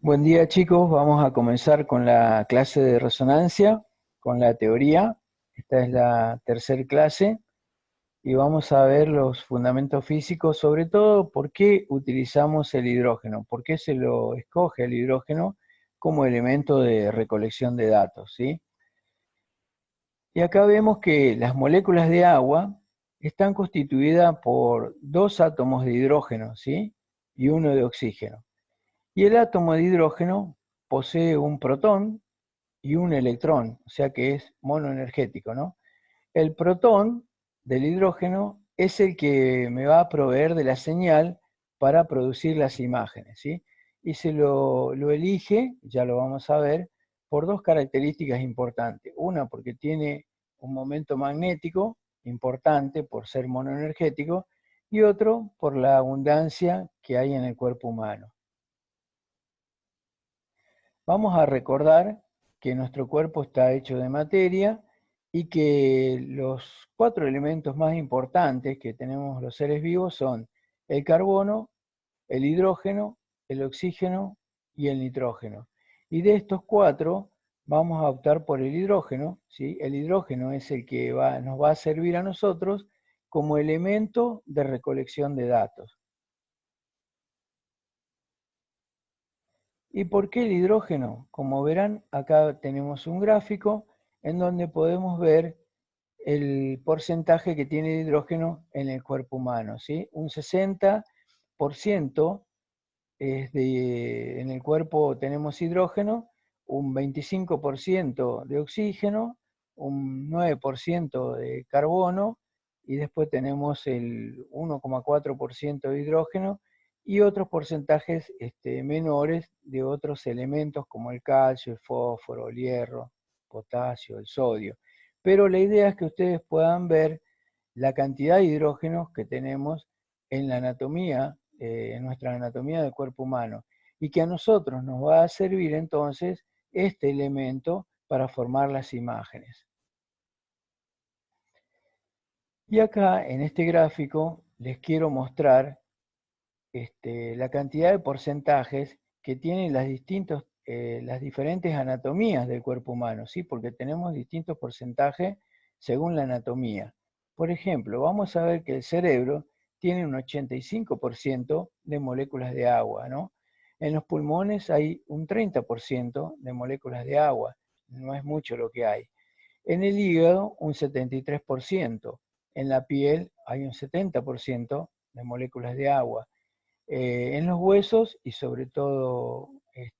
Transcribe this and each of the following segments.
Buen día chicos, vamos a comenzar con la clase de resonancia, con la teoría. Esta es la tercera clase y vamos a ver los fundamentos físicos, sobre todo por qué utilizamos el hidrógeno, por qué se lo escoge el hidrógeno como elemento de recolección de datos, ¿sí? Y acá vemos que las moléculas de agua están constituidas por dos átomos de hidrógeno, ¿sí? Y uno de oxígeno. Y el átomo de hidrógeno posee un protón y un electrón, o sea que es monoenergético, ¿no? El protón del hidrógeno es el que me va a proveer de la señal para producir las imágenes, ¿sí? Y se lo elige, ya lo vamos a ver, por dos características importantes. Una, porque tiene un momento magnético importante por ser monoenergético, y otro, por la abundancia que hay en el cuerpo humano. Vamos a recordar que nuestro cuerpo está hecho de materia y que los cuatro elementos más importantes que tenemos los seres vivos son el carbono, el hidrógeno, el oxígeno y el nitrógeno. Y de estos cuatro vamos a optar por el hidrógeno, ¿sí? El hidrógeno es el que nos va a servir a nosotros como elemento de recolección de datos. ¿Y por qué el hidrógeno? Como verán, acá tenemos un gráfico en donde podemos ver el porcentaje que tiene de hidrógeno en el cuerpo humano, ¿sí? Un 60% en el cuerpo tenemos hidrógeno, un 25% de oxígeno, un 9% de carbono, y después tenemos el 1,4% de hidrógeno y otros porcentajes menores de otros elementos como el calcio, el fósforo, el hierro, potasio, el sodio. Pero la idea es que ustedes puedan ver la cantidad de hidrógenos que tenemos en la anatomía, en nuestra anatomía del cuerpo humano, y que a nosotros nos va a servir entonces este elemento para formar las imágenes. Y acá en este gráfico les quiero mostrar la cantidad de porcentajes que tienen las diferentes anatomías del cuerpo humano, ¿sí? Porque tenemos distintos porcentajes según la anatomía. Por ejemplo, vamos a ver que el cerebro tiene un 85% de moléculas de agua, ¿no? En los pulmones hay un 30% de moléculas de agua, no es mucho lo que hay. En el hígado un 73%, en la piel hay un 70% de moléculas de agua. En los huesos y sobre todo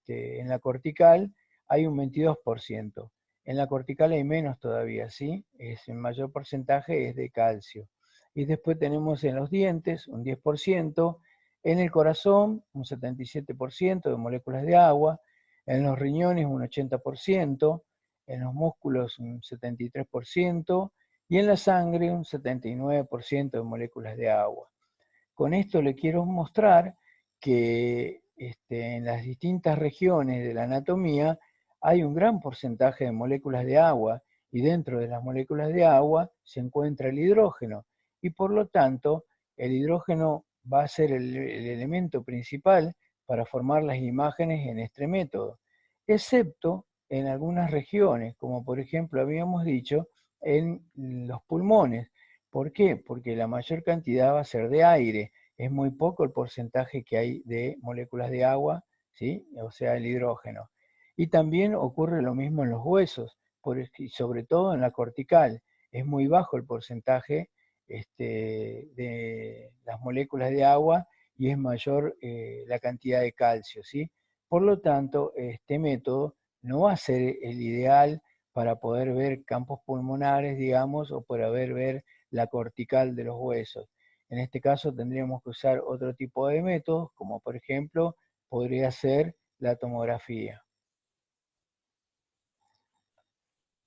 en la cortical hay un 22%. En la cortical hay menos todavía, ¿sí? El mayor porcentaje es de calcio. Y después tenemos en los dientes un 10%, en el corazón un 77% de moléculas de agua, en los riñones un 80%, en los músculos un 73% y en la sangre un 79% de moléculas de agua. Con esto le quiero mostrar que en las distintas regiones de la anatomía hay un gran porcentaje de moléculas de agua y dentro de las moléculas de agua se encuentra el hidrógeno y por lo tanto el hidrógeno va a ser el elemento principal para formar las imágenes en este método, excepto en algunas regiones, como por ejemplo habíamos dicho, en los pulmones. ¿Por qué? Porque la mayor cantidad va a ser de aire, es muy poco el porcentaje que hay de moléculas de agua, ¿sí? O sea, el hidrógeno. Y también ocurre lo mismo en los huesos, sobre todo en la cortical. Es muy bajo el porcentaje de las moléculas de agua y es mayor la cantidad de calcio, ¿sí? Por lo tanto, este método no va a ser el ideal para poder ver campos pulmonares, digamos, o para ver la cortical de los huesos. En este caso tendríamos que usar otro tipo de métodos, como por ejemplo podría ser la tomografía.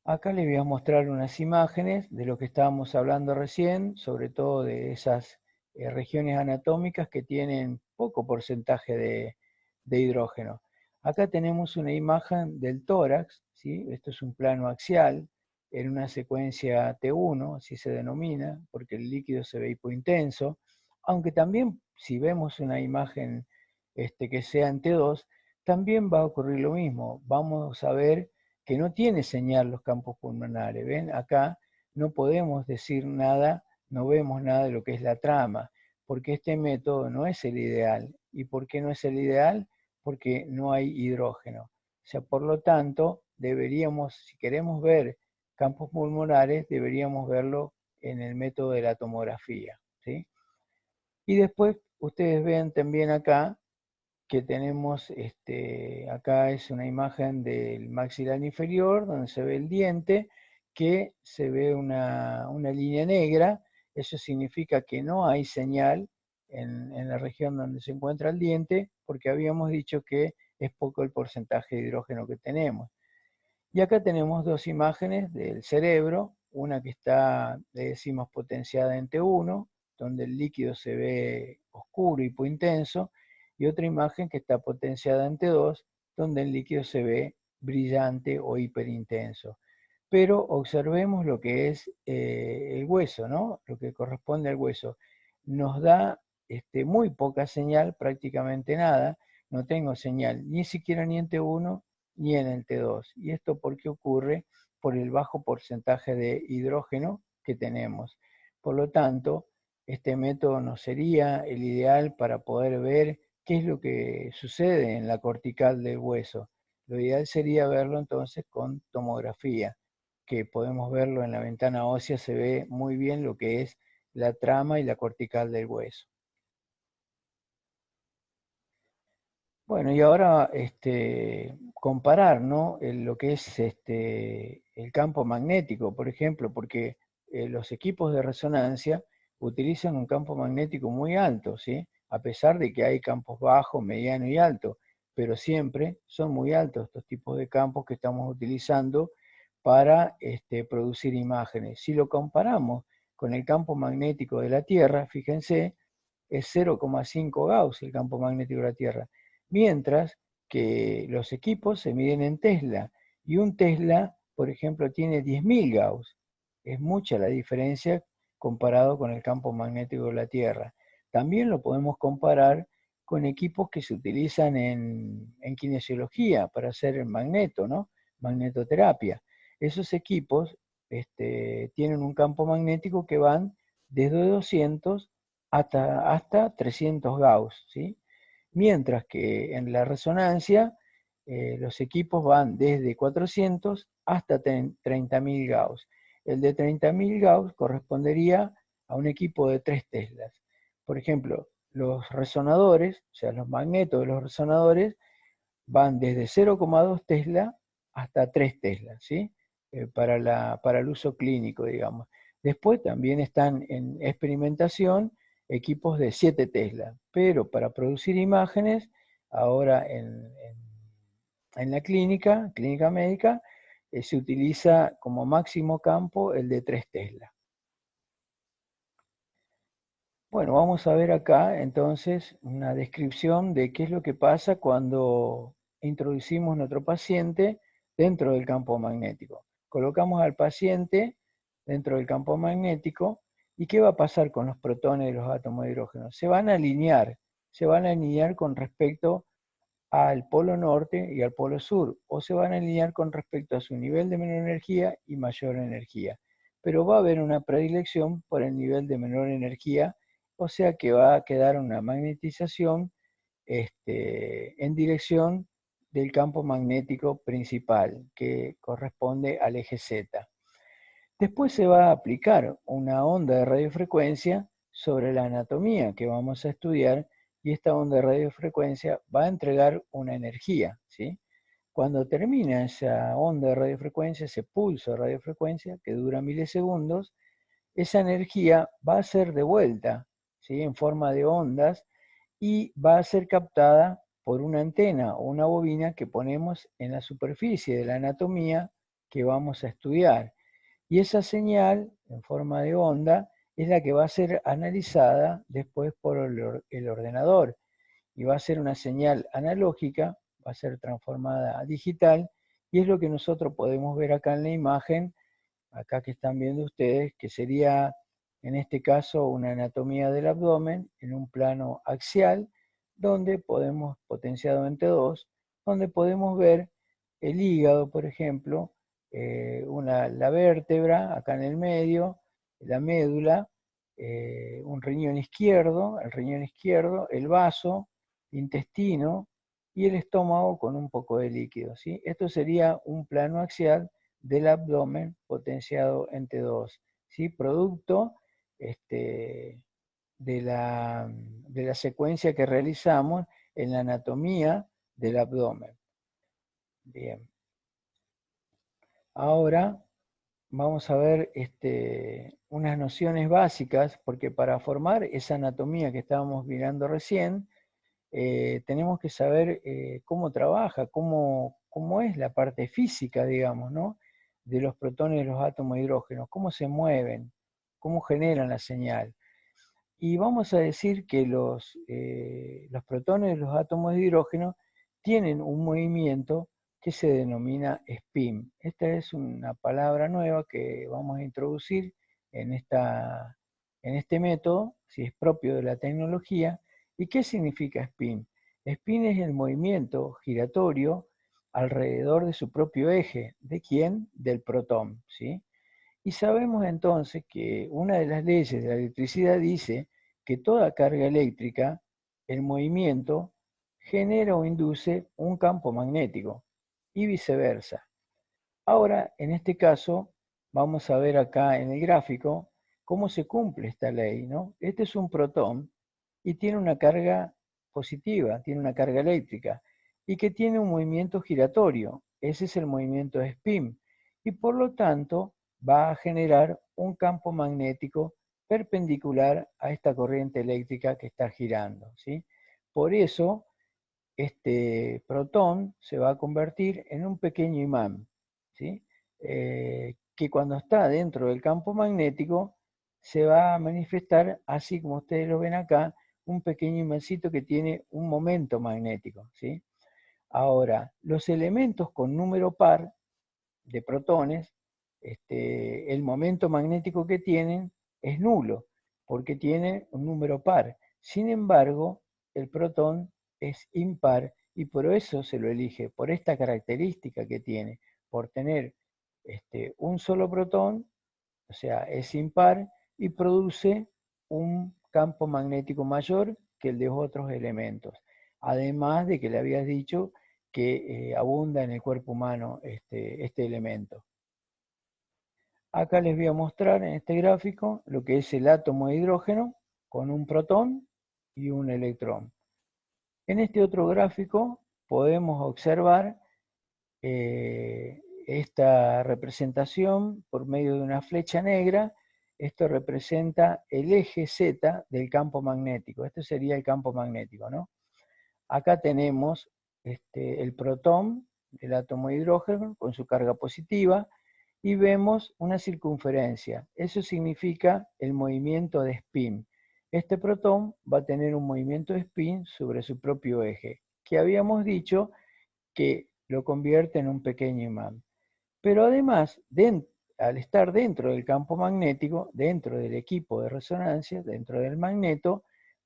Acá les voy a mostrar unas imágenes de lo que estábamos hablando recién, sobre todo de esas regiones anatómicas que tienen poco porcentaje de hidrógeno. Acá tenemos una imagen del tórax, ¿sí? Esto es un plano axial en una secuencia T1, así se denomina, porque el líquido se ve hipointenso, aunque también si vemos una imagen que sea en T2, también va a ocurrir lo mismo. Vamos a ver que no tiene señal los campos pulmonares. ¿Ven? Acá no podemos decir nada, no vemos nada de lo que es la trama, porque este método no es el ideal. ¿Y por qué no es el ideal? Porque no hay hidrógeno. O sea, por lo tanto, deberíamos, si queremos ver campos pulmonares, deberíamos verlo en el método de la tomografía, ¿sí? Y después ustedes ven también acá que tenemos, acá es una imagen del maxilar inferior, donde se ve el diente, que se ve una línea negra. Eso significa que no hay señal en la región donde se encuentra el diente, porque habíamos dicho que es poco el porcentaje de hidrógeno que tenemos. Y acá tenemos dos imágenes del cerebro, una que está, le decimos, potenciada en T1, donde el líquido se ve oscuro, hipointenso, y otra imagen que está potenciada en T2, donde el líquido se ve brillante o hiperintenso. Pero observemos lo que es el hueso, ¿no? Lo que corresponde al hueso. Nos da muy poca señal, prácticamente nada. No tengo señal ni siquiera ni en T1 ni en el T2. ¿Y esto por qué ocurre? Por el bajo porcentaje de hidrógeno que tenemos. Por lo tanto, este método no sería el ideal para poder ver qué es lo que sucede en la cortical del hueso. Lo ideal sería verlo entonces con tomografía, que podemos verlo en la ventana ósea, se ve muy bien lo que es la trama y la cortical del hueso. Bueno, y ahora comparar, ¿no? Lo que es el campo magnético, por ejemplo, porque los equipos de resonancia utilizan un campo magnético muy alto, ¿sí? A pesar de que hay campos bajos, mediano y alto, pero siempre son muy altos estos tipos de campos que estamos utilizando para producir imágenes. Si lo comparamos con el campo magnético de la Tierra, fíjense, es 0,5 Gauss el campo magnético de la Tierra, mientras que los equipos se miden en Tesla, y un Tesla, por ejemplo, tiene 10.000 Gauss. Es mucha la diferencia comparado con el campo magnético de la Tierra. También lo podemos comparar con equipos que se utilizan en kinesiología para hacer el magneto, ¿no? Magnetoterapia. Esos equipos tienen un campo magnético que van desde 200 hasta 300 Gauss, ¿sí? Mientras que en la resonancia los equipos van desde 400 hasta 30.000 Gauss. El de 30.000 Gauss correspondería a un equipo de 3 Teslas. Por ejemplo, los resonadores, o sea, los magnetos de los resonadores, van desde 0,2 Tesla hasta 3 Tesla, ¿sí? Para el uso clínico, digamos. Después también están en experimentación equipos de 7 Tesla, pero para producir imágenes, ahora en la clínica médica, se utiliza como máximo campo el de 3 Tesla. Bueno, vamos a ver acá entonces una descripción de qué es lo que pasa cuando introducimos nuestro paciente dentro del campo magnético. Colocamos al paciente dentro del campo magnético y qué va a pasar con los protones de los átomos de hidrógeno. Se van a alinear con respecto al polo norte y al polo sur, o se van a alinear con respecto a su nivel de menor energía y mayor energía. Pero va a haber una predilección por el nivel de menor energía, o sea que va a quedar una magnetización en dirección del campo magnético principal, que corresponde al eje Z. Después se va a aplicar una onda de radiofrecuencia sobre la anatomía que vamos a estudiar, y esta onda de radiofrecuencia va a entregar una energía, ¿sí? Cuando termina esa onda de radiofrecuencia, ese pulso de radiofrecuencia que dura milisegundos, esa energía va a ser devuelta, ¿sí? En forma de ondas, y va a ser captada por una antena o una bobina que ponemos en la superficie de la anatomía que vamos a estudiar. Y esa señal, en forma de onda, es la que va a ser analizada después por el ordenador. Y va a ser una señal analógica, va a ser transformada a digital, y es lo que nosotros podemos ver acá en la imagen, acá que están viendo ustedes, que sería en este caso una anatomía del abdomen en un plano axial, donde podemos, potenciado entre dos, donde podemos ver el hígado, por ejemplo, la vértebra acá en el medio, la médula, un riñón izquierdo, el vaso, intestino y el estómago con un poco de líquido, ¿sí? Esto sería un plano axial del abdomen potenciado en T2, ¿sí? Producto de la secuencia que realizamos en la anatomía del abdomen. Bien. Ahora vamos a ver unas nociones básicas, porque para formar esa anatomía que estábamos mirando recién, tenemos que saber cómo trabaja, cómo es la parte física, digamos, ¿no? De los protones y los átomos de hidrógeno, cómo se mueven, cómo generan la señal. Y vamos a decir que los protones de los átomos de hidrógeno tienen un movimiento que se denomina spin. Esta es una palabra nueva que vamos a introducir en, en este método, si es propio de la tecnología. ¿Y qué significa spin? Spin es el movimiento giratorio alrededor de su propio eje. ¿De quién? Del protón, ¿sí? Y sabemos entonces que una de las leyes de la electricidad dice que toda carga eléctrica, el movimiento, genera o induce un campo magnético y viceversa. Ahora, en este caso, vamos a ver acá en el gráfico cómo se cumple esta ley, ¿no? Este es un protón y tiene una carga positiva, tiene una carga eléctrica y que tiene un movimiento giratorio. Ese es el movimiento de spin y por lo tanto va a generar un campo magnético perpendicular a esta corriente eléctrica que está girando, ¿sí? Por eso este protón se va a convertir en un pequeño imán, ¿sí? Que cuando está dentro del campo magnético se va a manifestar, así como ustedes lo ven acá, un pequeño imancito que tiene un momento magnético, ¿sí? Ahora, los elementos con número par de protones, el momento magnético que tienen es nulo, porque tiene un número par. Sin embargo, el protón es impar y por eso se lo elige, por esta característica que tiene, por tener un solo protón, o sea, es impar y produce un campo magnético mayor que el de otros elementos. Además de que le habías dicho que abunda en el cuerpo humano este elemento. Acá les voy a mostrar en este gráfico lo que es el átomo de hidrógeno con un protón y un electrón. En este otro gráfico podemos observar esta representación por medio de una flecha negra. Esto representa el eje Z del campo magnético. Este sería el campo magnético, ¿no? Acá tenemos el protón del átomo de hidrógeno con su carga positiva y vemos una circunferencia. Eso significa el movimiento de spin. Este protón va a tener un movimiento de spin sobre su propio eje, que habíamos dicho que lo convierte en un pequeño imán. Pero además, al estar dentro del campo magnético, dentro del equipo de resonancia, dentro del magneto,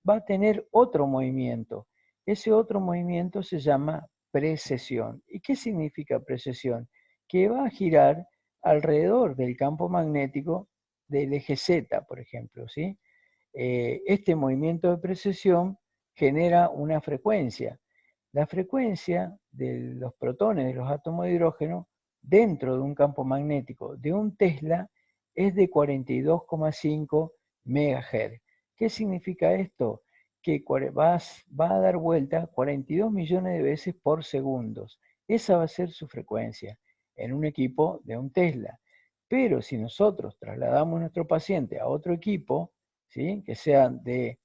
va a tener otro movimiento. Ese otro movimiento se llama precesión. ¿Y qué significa precesión? Que va a girar alrededor del campo magnético del eje Z, por ejemplo, ¿sí? Este movimiento de precesión genera una frecuencia. La frecuencia de los protones de los átomos de hidrógeno dentro de un campo magnético de un Tesla es de 42,5 MHz. ¿Qué significa esto? Que va a dar vuelta 42 millones de veces por segundo. Esa va a ser su frecuencia en un equipo de un Tesla. Pero si nosotros trasladamos a nuestro paciente a otro equipo, ¿sí? Que sea de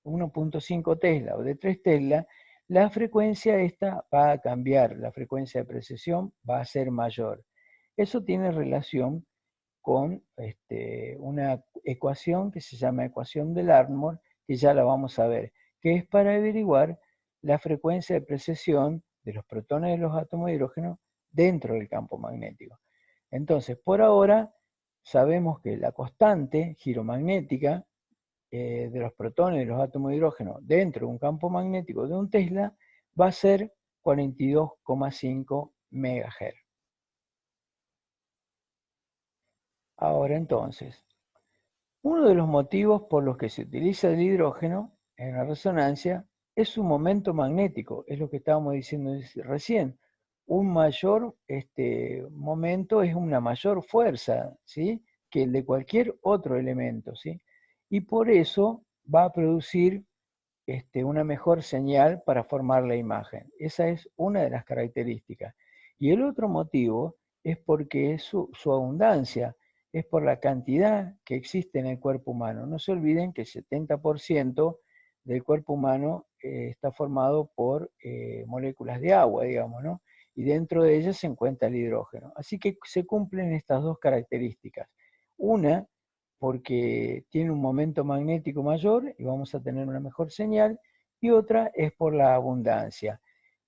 1.5 Tesla o de 3 Tesla, la frecuencia esta va a cambiar, la frecuencia de precesión va a ser mayor. Eso tiene relación con una ecuación que se llama ecuación de Larmor, que ya la vamos a ver, que es para averiguar la frecuencia de precesión de los protones de los átomos de hidrógeno dentro del campo magnético. Entonces, por ahora, sabemos que la constante giromagnética de los protones de los átomos de hidrógeno dentro de un campo magnético de un Tesla va a ser 42,5 MHz. Ahora entonces, uno de los motivos por los que se utiliza el hidrógeno en la resonancia es su momento magnético, es lo que estábamos diciendo recién. Un mayor momento es una mayor fuerza, ¿sí?, que el de cualquier otro elemento, ¿sí? Y por eso va a producir una mejor señal para formar la imagen. Esa es una de las características. Y el otro motivo es porque es su abundancia, es por la cantidad que existe en el cuerpo humano. No se olviden que el 70% del cuerpo humano está formado por moléculas de agua, digamos, ¿no? Y dentro de ellas se encuentra el hidrógeno. Así que se cumplen estas dos características. Una, porque tiene un momento magnético mayor y vamos a tener una mejor señal, y otra es por la abundancia.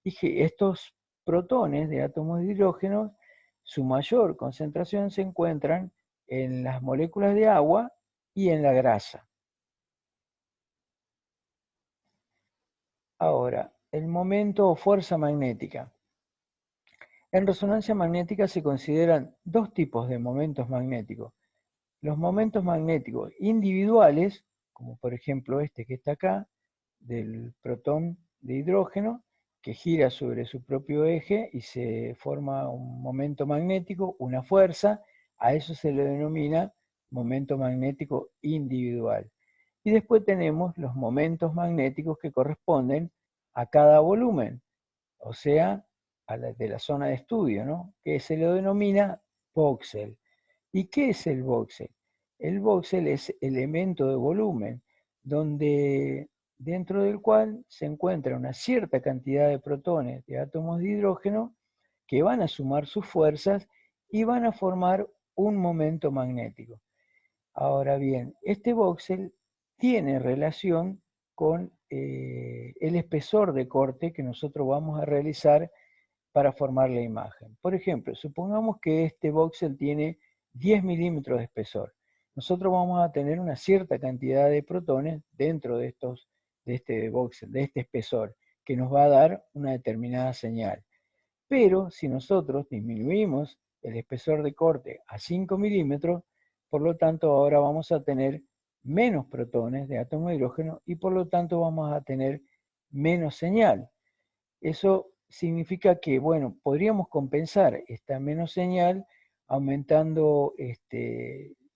Y que estos protones de átomos de hidrógeno, su mayor concentración se encuentran en las moléculas de agua y en la grasa. Ahora, el momento o fuerza magnética. En resonancia magnética se consideran dos tipos de momentos magnéticos. Los momentos magnéticos individuales, como por ejemplo este que está acá, del protón de hidrógeno, que gira sobre su propio eje y se forma un momento magnético, una fuerza, a eso se le denomina momento magnético individual. Y después tenemos los momentos magnéticos que corresponden a cada volumen, o sea, de la zona de estudio, ¿no?, que se le denomina voxel. ¿Y qué es el voxel? El voxel es elemento de volumen, donde dentro del cual se encuentra una cierta cantidad de protones de átomos de hidrógeno que van a sumar sus fuerzas y van a formar un momento magnético. Ahora bien, este voxel tiene relación con el espesor de corte que nosotros vamos a realizar para formar la imagen. Por ejemplo, supongamos que este voxel tiene 10 milímetros de espesor. Nosotros vamos a tener una cierta cantidad de protones dentro de este voxel, de este espesor, que nos va a dar una determinada señal. Pero si nosotros disminuimos el espesor de corte a 5 milímetros, por lo tanto ahora vamos a tener menos protones de átomo de hidrógeno y por lo tanto vamos a tener menos señal. Eso significa que, bueno, podríamos compensar esta menos señal aumentando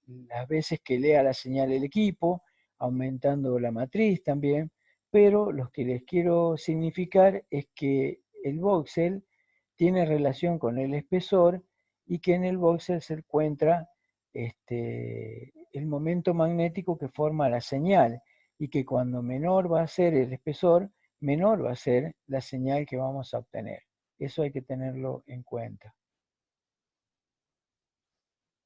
las veces que lea la señal el equipo, aumentando la matriz también, pero lo que les quiero significar es que el voxel tiene relación con el espesor y que en el voxel se encuentra el momento magnético que forma la señal y que cuando menor va a ser el espesor, menor va a ser la señal que vamos a obtener. Eso hay que tenerlo en cuenta.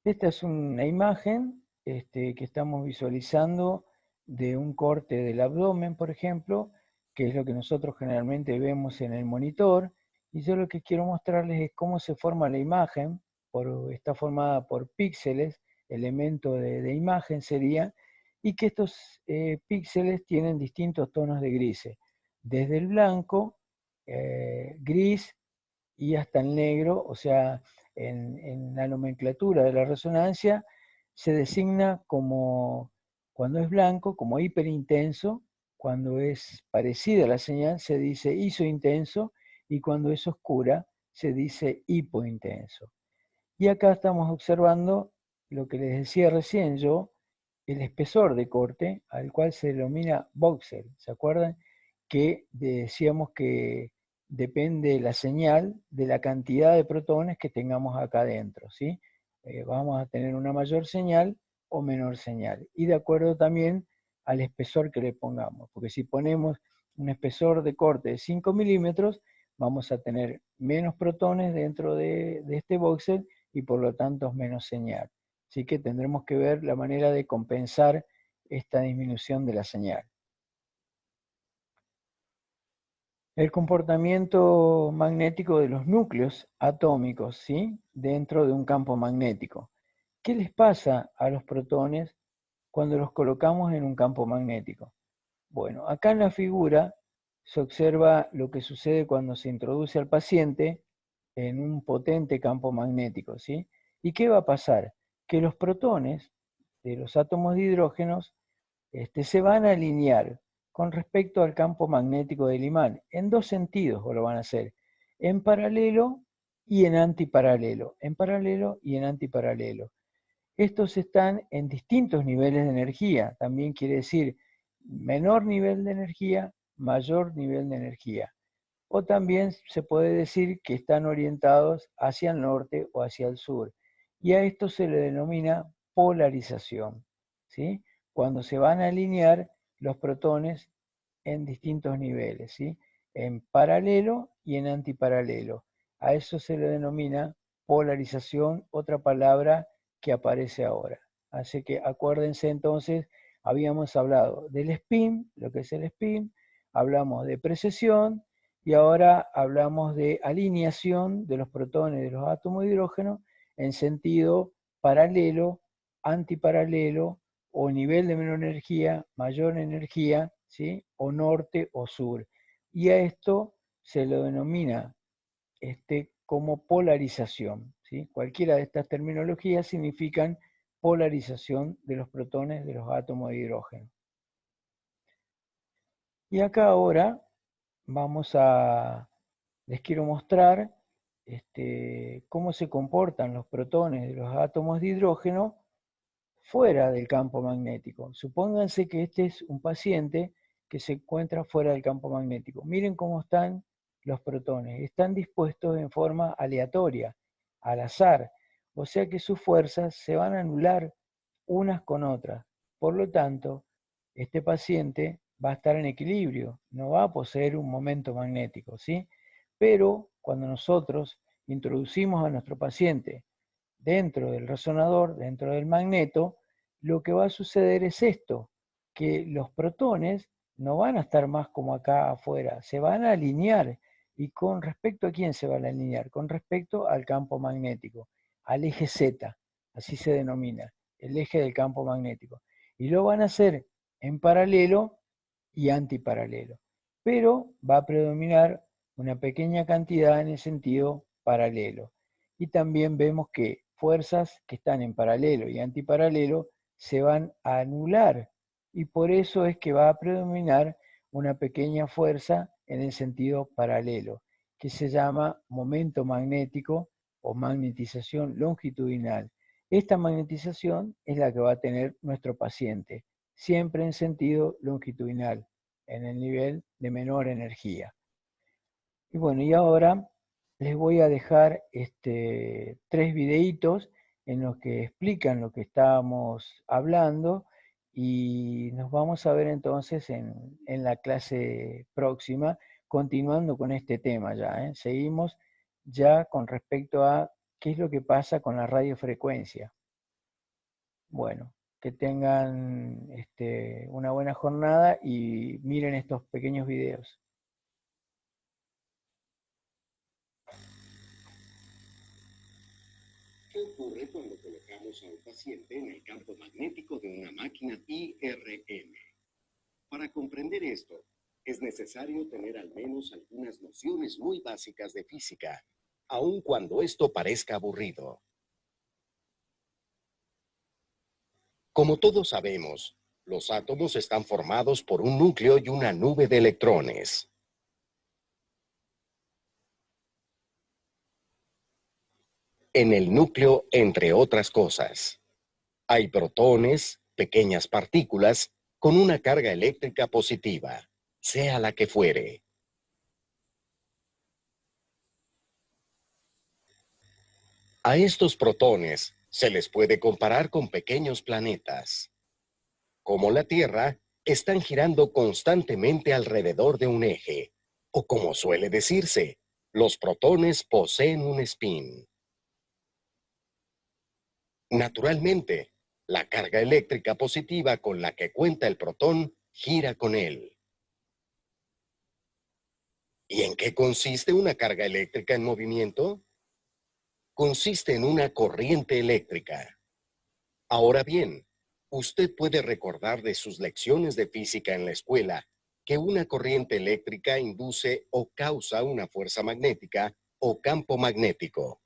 Esta es una imagen que estamos visualizando de un corte del abdomen, por ejemplo, que es lo que nosotros generalmente vemos en el monitor, y yo lo que quiero mostrarles es cómo se forma la imagen. Está formada por píxeles, elemento de imagen sería, y que estos píxeles tienen distintos tonos de grises, desde el blanco, gris y hasta el negro. O sea, en la nomenclatura de la resonancia se designa como, cuando es blanco, como hiperintenso; cuando es parecida a la señal se dice isointenso, y cuando es oscura se dice hipointenso. Y acá estamos observando lo que les decía recién yo, el espesor de corte, al cual se denomina voxel. ¿Se acuerdan que decíamos que depende la señal de la cantidad de protones que tengamos acá adentro, ¿sí? Vamos a tener una mayor señal o menor señal, y de acuerdo también al espesor que le pongamos, porque si ponemos un espesor de corte de 5 milímetros, vamos a tener menos protones dentro de este voxel y por lo tanto menos señal. Así que tendremos que ver la manera de compensar esta disminución de la señal. El comportamiento magnético de los núcleos atómicos, ¿sí?, dentro de un campo magnético. ¿Qué les pasa a los protones cuando los colocamos en un campo magnético? Bueno, acá en la figura se observa lo que sucede cuando se introduce al paciente en un potente campo magnético, ¿sí? ¿Y qué va a pasar? Que los protones de los átomos de hidrógenos se van a alinear con respecto al campo magnético del imán. En dos sentidos lo van a hacer, en paralelo y en antiparalelo, en paralelo y en antiparalelo. Estos están en distintos niveles de energía, también quiere decir menor nivel de energía, mayor nivel de energía. O también se puede decir que están orientados hacia el norte o hacia el sur. Y a esto se le denomina polarización, ¿sí? Cuando se van a alinear los protones en distintos niveles, ¿sí? En paralelo y en antiparalelo. A eso se le denomina polarización, otra palabra que aparece ahora. Así que acuérdense entonces, habíamos hablado del spin, lo que es el spin, hablamos de precesión y ahora hablamos de alineación de los protones de los átomos de hidrógeno en sentido paralelo, antiparalelo o nivel de menor energía, mayor energía, ¿sí? O norte o sur. Y a esto se lo denomina como polarización, ¿sí? Cualquiera de estas terminologías significan polarización de los protones de los átomos de hidrógeno. Y acá ahora les quiero mostrar cómo se comportan los protones de los átomos de hidrógeno fuera del campo magnético. Supónganse que este es un paciente que se encuentra fuera del campo magnético. Miren cómo están los protones. Están dispuestos en forma aleatoria, al azar. O sea que sus fuerzas se van a anular unas con otras. Por lo tanto, este paciente va a estar en equilibrio, no va a poseer un momento magnético, ¿sí? Pero cuando nosotros introducimos a nuestro paciente dentro del resonador, dentro del magneto, lo que va a suceder es esto, que los protones no van a estar más como acá afuera, se van a alinear. ¿Y con respecto a quién se van a alinear? Con respecto al campo magnético, al eje Z, así se denomina, el eje del campo magnético. Y lo van a hacer en paralelo y antiparalelo. Pero va a predominar una pequeña cantidad en el sentido paralelo. Y también vemos que fuerzas que están en paralelo y antiparalelo se van a anular. Y por eso es que va a predominar una pequeña fuerza en el sentido paralelo, que se llama momento magnético o magnetización longitudinal. Esta magnetización es la que va a tener nuestro paciente, siempre en sentido longitudinal, en el nivel de menor energía. Y bueno, y ahora les voy a dejar tres videitos en los que explican lo que estábamos hablando y nos vamos a ver entonces en la clase próxima, continuando con este tema ya, ¿eh? Seguimos ya con respecto a qué es lo que pasa con la radiofrecuencia. Bueno, que tengan una buena jornada y miren estos pequeños videos. ¿Qué ocurre cuando colocamos a un paciente en el campo magnético de una máquina IRM? Para comprender esto, es necesario tener al menos algunas nociones muy básicas de física, aun cuando esto parezca aburrido. Como todos sabemos, los átomos están formados por un núcleo y una nube de electrones. En el núcleo, entre otras cosas, hay protones, pequeñas partículas, con una carga eléctrica positiva, sea la que fuere. A estos protones se les puede comparar con pequeños planetas. Como la Tierra, están girando constantemente alrededor de un eje, o como suele decirse, los protones poseen un spin. Naturalmente, la carga eléctrica positiva con la que cuenta el protón gira con él. ¿Y en qué consiste una carga eléctrica en movimiento? Consiste en una corriente eléctrica. Ahora bien, usted puede recordar de sus lecciones de física en la escuela que una corriente eléctrica induce o causa una fuerza magnética o campo magnético.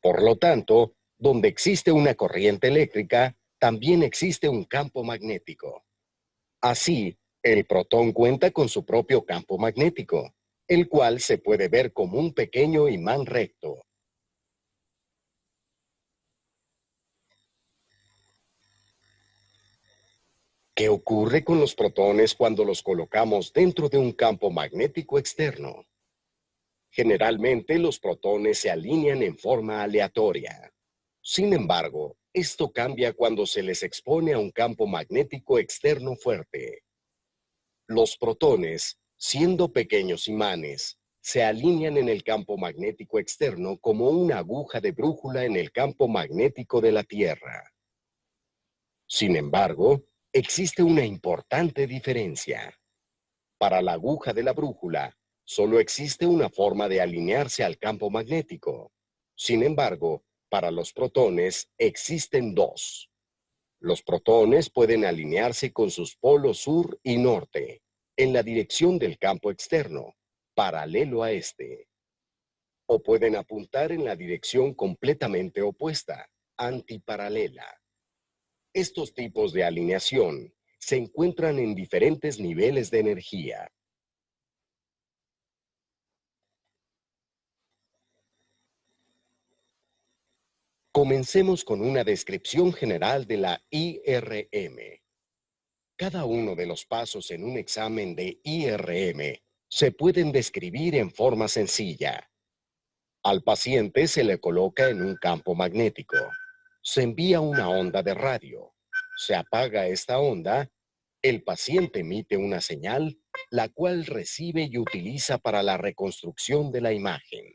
Por lo tanto, donde existe una corriente eléctrica, también existe un campo magnético. Así, el protón cuenta con su propio campo magnético, el cual se puede ver como un pequeño imán recto. ¿Qué ocurre con los protones cuando los colocamos dentro de un campo magnético externo? Generalmente los protones se alinean en forma aleatoria. Sin embargo, esto cambia cuando se les expone a un campo magnético externo fuerte. Los protones, siendo pequeños imanes, se alinean en el campo magnético externo como una aguja de brújula en el campo magnético de la Tierra. Sin embargo, existe una importante diferencia. Para la aguja de la brújula, solo existe una forma de alinearse al campo magnético. Sin embargo, para los protones existen dos. Los protones pueden alinearse con sus polos sur y norte, en la dirección del campo externo, paralelo a este. O pueden apuntar en la dirección completamente opuesta, antiparalela. Estos tipos de alineación se encuentran en diferentes niveles de energía. Comencemos con una descripción general de la IRM. Cada uno de los pasos en un examen de IRM se pueden describir en forma sencilla. Al paciente se le coloca en un campo magnético. Se envía una onda de radio. Se apaga esta onda. El paciente emite una señal, la cual recibe y utiliza para la reconstrucción de la imagen.